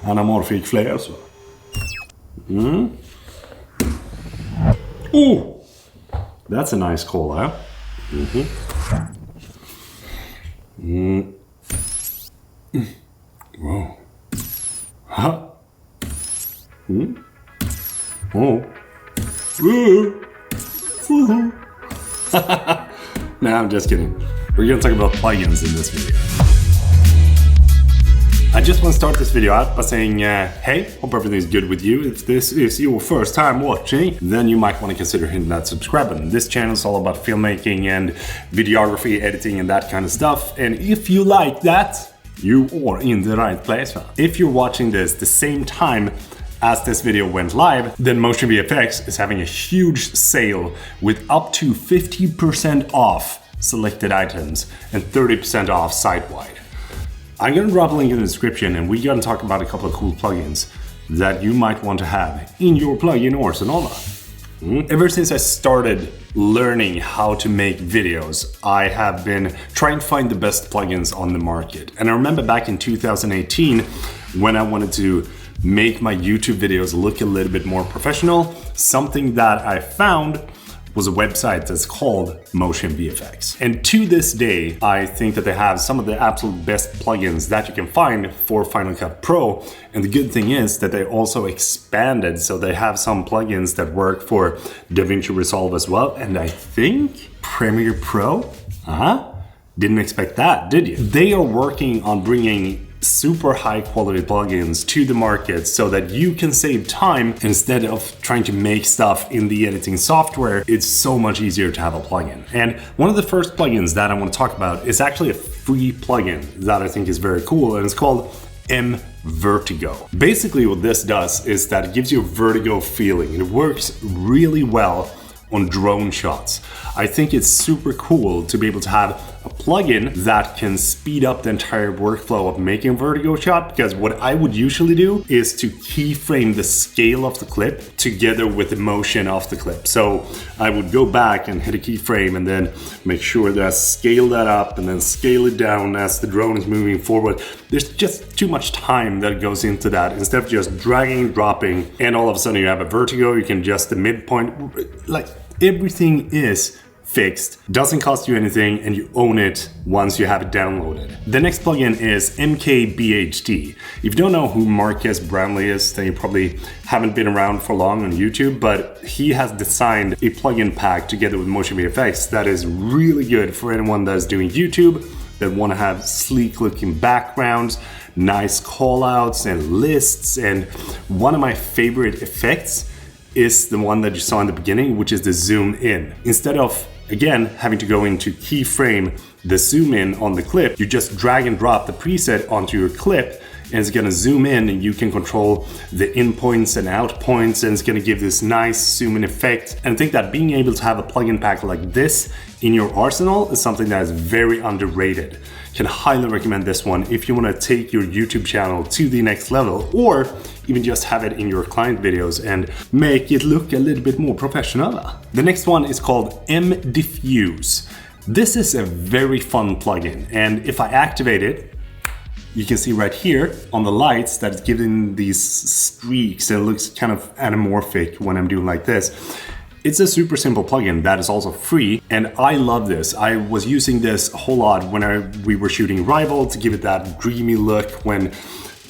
Anamorphic flare så. Oh! That's a nice call, huh? Whoa. Huh? Oh. Nah, I'm just kidding. We're gonna talk about plugins in this video. I just want to start this video out by saying, hey, hope everything's good with you. If this is your first time watching, then you might want to consider hitting that subscribe button. This channel is all about filmmaking and videography, editing and that kind of stuff. And if you like that, you are in the right place. If you're watching this the same time as this video went live, then Motion VFX is having a huge sale with up to 50% off selected items and 30% off site-wide. I'm gonna drop a link in the description and we're gonna talk about a couple of cool plugins that you might want to have in your plugin arsenal. Ever since I started learning how to make videos, I have been trying to find the best plugins on the market. And I remember back in 2018 when I wanted to make my YouTube videos look a little bit more professional, something that I found was a website that's called Motion VFX. And to this day, I think that they have some of the absolute best plugins that you can find for Final Cut Pro. And the good thing is that they also expanded, so they have some plugins that work for DaVinci Resolve as well. And I think Premiere Pro? Didn't expect that, did you? They are working on bringing super high quality plugins to the market so that you can save time instead of trying to make stuff in the editing software. It's so much easier to have a plugin. And one of the first plugins that I want to talk about is actually a free plugin that I think is very cool, and it's called vertigo. Basically what this does is that it gives you a vertigo feeling. It works really well on drone shots. I think it's super cool to be able to have a plugin that can speed up the entire workflow of making a vertigo shot, because what I would usually do is to keyframe the scale of the clip together with the motion of the clip. So I would go back and hit a keyframe and then make sure that I scale that up and then scale it down as the drone is moving forward. There's just too much time that goes into that. Instead of just dragging, dropping, and all of a sudden you have a vertigo, you can adjust the midpoint. Like, everything is fixed, doesn't cost you anything, and you own it once you have it downloaded. The next plugin is MKBHD. If you don't know who Marcus Brownlee is, then you probably haven't been around for long on YouTube, but he has designed a plugin pack together with Motion VFX that is really good for anyone that's doing YouTube, that want to have sleek looking backgrounds, nice callouts and lists. And one of my favorite effects is the one that you saw in the beginning, which is the zoom in. Instead of, again, having to go into keyframe the zoom in on the clip, you just drag and drop the preset onto your clip and it's gonna zoom in, and you can control the in points and out points, and it's gonna give this nice zoom in effect. And I think that being able to have a plugin pack like this in your arsenal is something that is very underrated. Can highly recommend this one if you want to take your YouTube channel to the next level, or even just have it in your client videos and make it look a little bit more professional. The next one is called diffuse. This is a very fun plugin, and if I activate it, you can see right here on the lights that it's giving these streaks, and it looks kind of anamorphic when I'm doing like this. It's a super simple plugin that is also free, and I love this. I was using this a whole lot when we were shooting Rival to give it that dreamy look when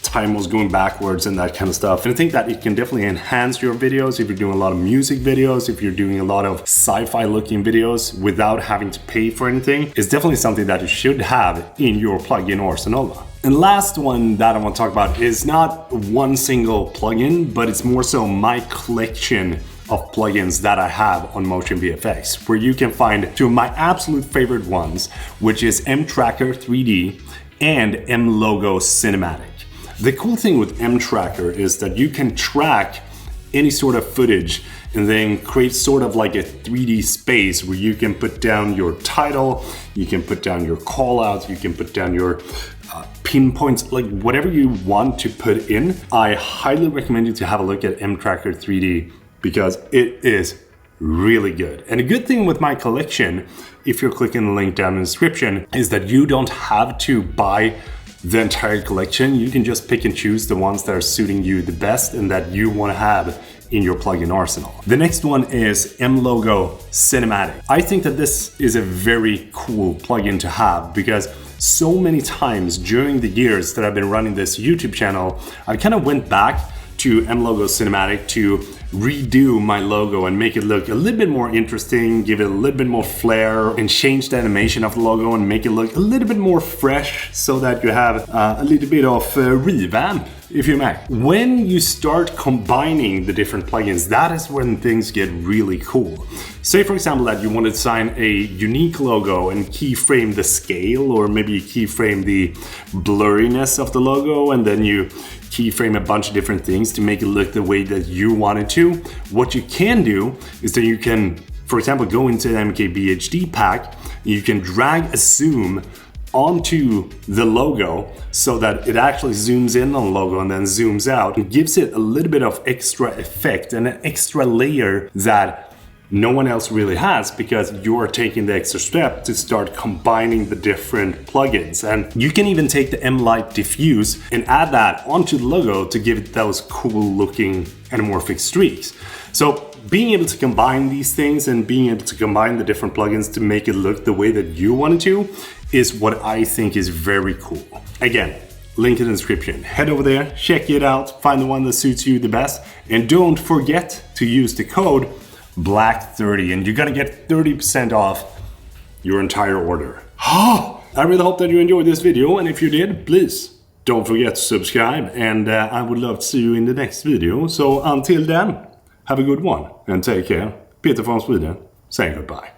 time was going backwards and that kind of stuff. And I think that it can definitely enhance your videos if you're doing a lot of music videos, if you're doing a lot of sci-fi looking videos without having to pay for anything. It's definitely something that you should have in your plugin arsenal. And last one that I want to talk about is not one single plugin, but it's more so my collection of plugins that I have on Motion VFX, where you can find two of my absolute favorite ones, which is M-Tracker 3D and M-Logo Cinematic. The cool thing with M-Tracker is that you can track any sort of footage and then create sort of like a 3D space where you can put down your title, you can put down your callouts, you can put down your pinpoints, like whatever you want to put in. I highly recommend you to have a look at M-Tracker 3D because it is really good. And a good thing with my collection, if you're clicking the link down in the description, is that you don't have to buy the entire collection. You can just pick and choose the ones that are suiting you the best and that you want to have in your plugin arsenal. The next one is MLogo Cinematic. I think that this is a very cool plugin to have because so many times during the years that I've been running this YouTube channel, I kind of went back to MLogo Cinematic to redo my logo and make it look a little bit more interesting, give it a little bit more flair, and change the animation of the logo and make it look a little bit more fresh so that you have a little bit of revamp, if you may. When you start combining the different plugins, that is when things get really cool. Say for example that you want to design a unique logo and keyframe the scale, or maybe you keyframe the blurriness of the logo, and then you keyframe a bunch of different things to make it look the way that you want it to. What you can do is that you can, for example, go into the MKBHD pack, you can drag a zoom onto the logo so that it actually zooms in on the logo and then zooms out. It gives it a little bit of extra effect and an extra layer that no one else really has, because you're taking the extra step to start combining the different plugins. And you can even take the M-Light diffuse and add that onto the logo to give it those cool looking anamorphic streaks. So being able to combine these things and being able to combine the different plugins to make it look the way that you want it to is what I think is very cool. Again, link in the description. Head over there, check it out, find the one that suits you the best, and don't forget to use the code BLACK30 and you're gonna get 30% off your entire order. I really hope that you enjoyed this video, and if you did, please don't forget to subscribe, and I would love to see you in the next video. So until then, have a good one and take care. Peter from Sweden saying goodbye.